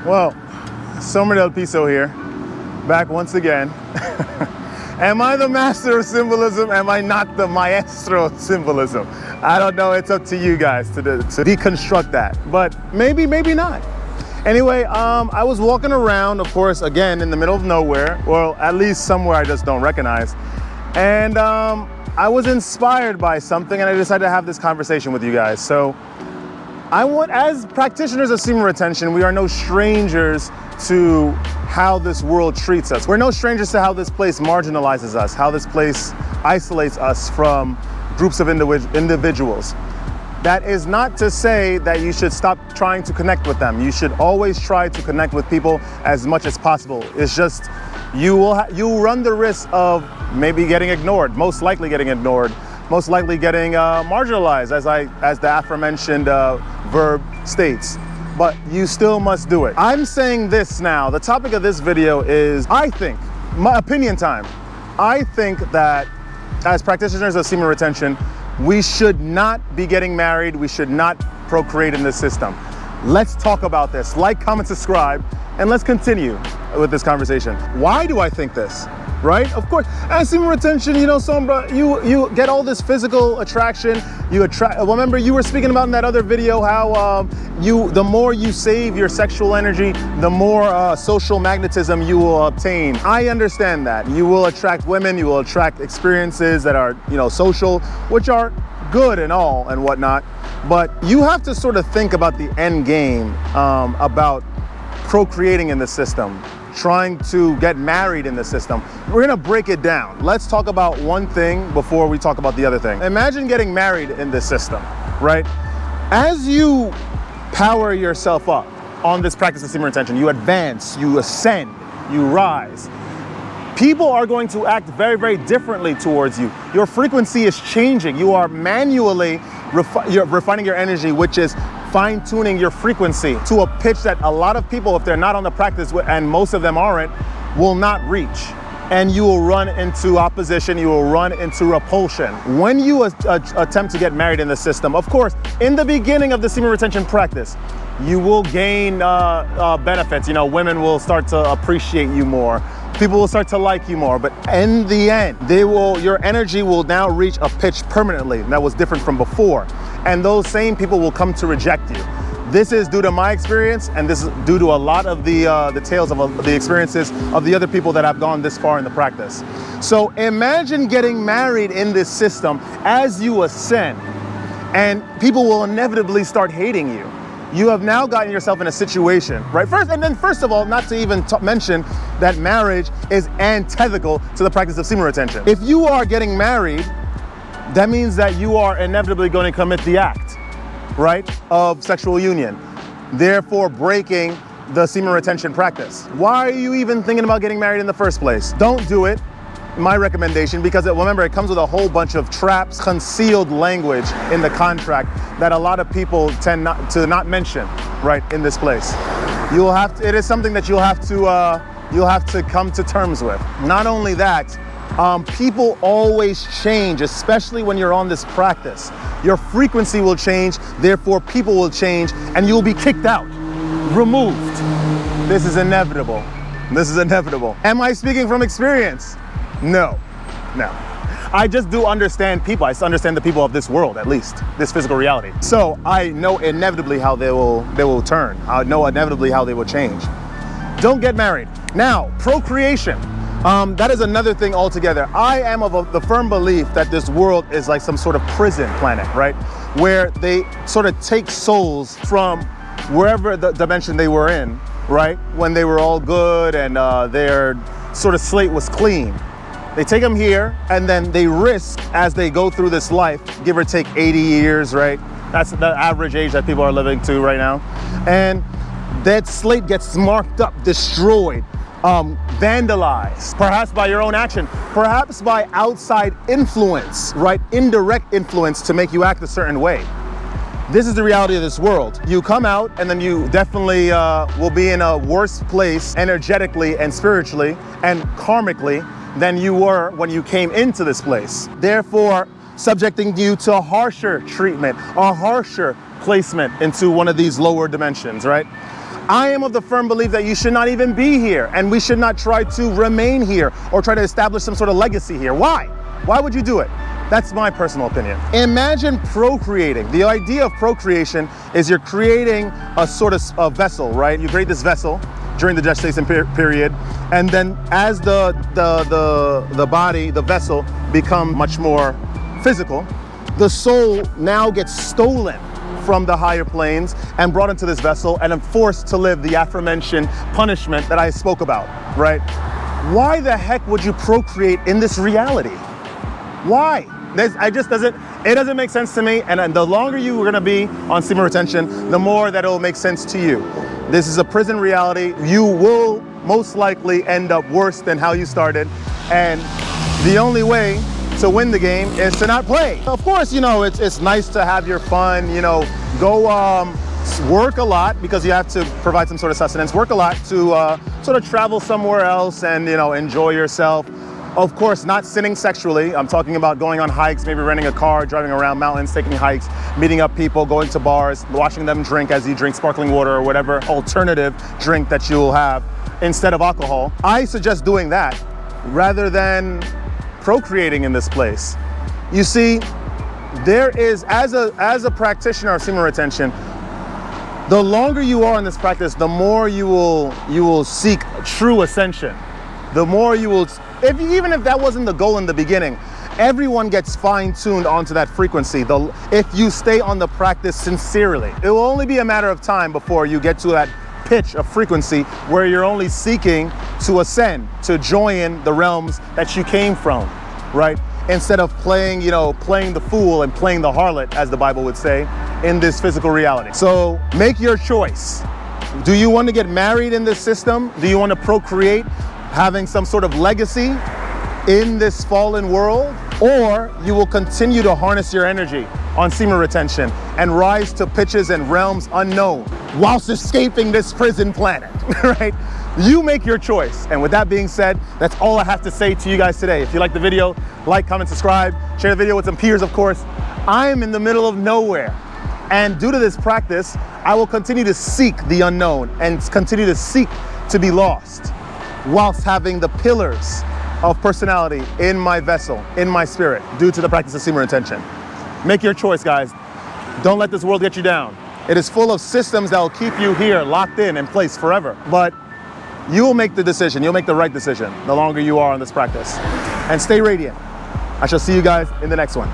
Well, Semen del Piso here, back once again. Am I the master of symbolism? Am I not the maestro of symbolism? I don't know, it's up to you guys to deconstruct that, but maybe not. Anyway, I was walking around, of course, again, in the middle of nowhere, or at least somewhere I just don't recognize. And I was inspired by something and I decided to have this conversation with you guys. So as practitioners of semen retention, we are no strangers to how this world treats us. We're no strangers to how this place marginalizes us, how this place isolates us from groups of individuals. That is not to say that you should stop trying to connect with them. You should always try to connect with people as much as possible. It's just, you run the risk of maybe getting ignored, most likely getting ignored, most likely getting marginalized, as the aforementioned verb states. But you still must do it. I'm saying this now. The topic of this video is, I think, my opinion time. I think that as practitioners of semen retention, we should not be getting married. We should not procreate in this system. Let's talk about this. Like, comment, subscribe, and let's continue with this conversation. Why do I think this? Right? Of course, as semen retention, you know, Sombra, you get all this physical attraction. Remember, you were speaking about in that other video how the more you save your sexual energy, the more social magnetism you will obtain. I understand that. You will attract women, you will attract experiences that are, you know, social, which are good and all and whatnot. But you have to sort of think about the end game, about procreating in the system, trying to get married in the system. We're gonna break it down. Let's talk about one thing before we talk about the other thing. Imagine getting married in this system, right? As you power yourself up on this practice of semen retention, you advance, you ascend, you rise. People are going to act very, very differently towards you. Your frequency is changing. You are manually refining your energy, which is fine-tuning your frequency to a pitch that a lot of people, if they're not on the practice, and most of them aren't, will not reach. And you will run into opposition, you will run into repulsion. When you attempt to get married in the system, of course, in the beginning of the semen retention practice, you will gain benefits. You know, women will start to appreciate you more. People will start to like you more, but in the end, your energy will now reach a pitch permanently that was different from before. And those same people will come to reject you. This is due to my experience, and this is due to a lot of the tales of the experiences of the other people that have gone this far in the practice. So imagine getting married in this system as you ascend, and people will inevitably start hating you. You have now gotten yourself in a situation, right? First of all, not to even mention that marriage is antithetical to the practice of semen retention. If you are getting married, that means that you are inevitably going to commit the act, right, of sexual union, therefore breaking the semen retention practice. Why are you even thinking about getting married in the first place? Don't do it, my recommendation, because remember, it comes with a whole bunch of traps, concealed language in the contract that a lot of people tend not to mention, right, in this place. It is something that you'll have to come to terms with. Not only that, people always change, especially when you're on this practice. Your frequency will change, therefore people will change, and you'll be kicked out, removed. This is inevitable. This is inevitable. Am I speaking from experience? No. I just do understand people. I understand the people of this world, at least, this physical reality. So I know inevitably how they will turn. I know inevitably how they will change. Don't get married. Now, procreation. That is another thing altogether. I am of the firm belief that this world is like some sort of prison planet, right? Where they sort of take souls from wherever the dimension they were in, right? When they were all good and their sort of slate was clean. They take them here and then they risk, as they go through this life, give or take 80 years, right? That's the average age that people are living to right now. And that slate gets marked up, destroyed, vandalized, perhaps by your own action, perhaps by outside influence, right? Indirect influence to make you act a certain way. This is the reality of this world. You come out and then you definitely will be in a worse place energetically and spiritually and karmically than you were when you came into this place. Therefore, subjecting you to a harsher treatment, a harsher placement into one of these lower dimensions, right? I am of the firm belief that you should not even be here, and we should not try to remain here or try to establish some sort of legacy here. Why? Why would you do it? That's my personal opinion. Imagine procreating. The idea of procreation is you're creating a sort of a vessel, right? You create this vessel during the gestation period, and then as the body, the vessel, become much more physical, the soul now gets stolen from the higher planes and brought into this vessel and I'm forced to live the aforementioned punishment that I spoke about, right? Why the heck would you procreate in this reality? Why? It doesn't make sense to me, and the longer you are gonna be on semen retention, the more that it'll make sense to you. This is a prison reality. You will most likely end up worse than how you started, and the only way to win the game is to not play. Of course, you know, it's nice to have your fun, you know, go work a lot because you have to provide some sort of sustenance, work a lot to sort of travel somewhere else and, you know, enjoy yourself. Of course, not sinning sexually. I'm talking about going on hikes, maybe renting a car, driving around mountains, taking hikes, meeting up people, going to bars, watching them drink as you drink sparkling water or whatever alternative drink that you'll have instead of alcohol. I suggest doing that rather than procreating in this place. You see, there is, as a practitioner of semen retention, the longer you are in this practice, the more you will seek true ascension. The more you will, even if that wasn't the goal in the beginning, everyone gets fine-tuned onto that frequency. If you stay on the practice sincerely, it will only be a matter of time before you get to that pitch of frequency where you're only seeking to ascend, to join the realms that you came from, right? Instead of playing, you know, playing the fool and playing the harlot, as the Bible would say, in this physical reality. So make your choice. Do you want to get married in this system? Do you want to procreate, having some sort of legacy in this fallen world? Or you will continue to harness your energy on semen retention and rise to pitches and realms unknown whilst escaping this prison planet, right? You make your choice. And with that being said, that's all I have to say to you guys today. If you like the video, like, comment, subscribe, share the video with some peers, of course. I am in the middle of nowhere. And due to this practice, I will continue to seek the unknown and continue to seek to be lost whilst having the pillars of personality in my vessel, in my spirit, due to the practice of semen retention. Make your choice, guys. Don't let this world get you down. It is full of systems that will keep you here, locked in place forever. But you will make the decision. You'll make the right decision the longer you are on this practice. And stay radiant. I shall see you guys in the next one.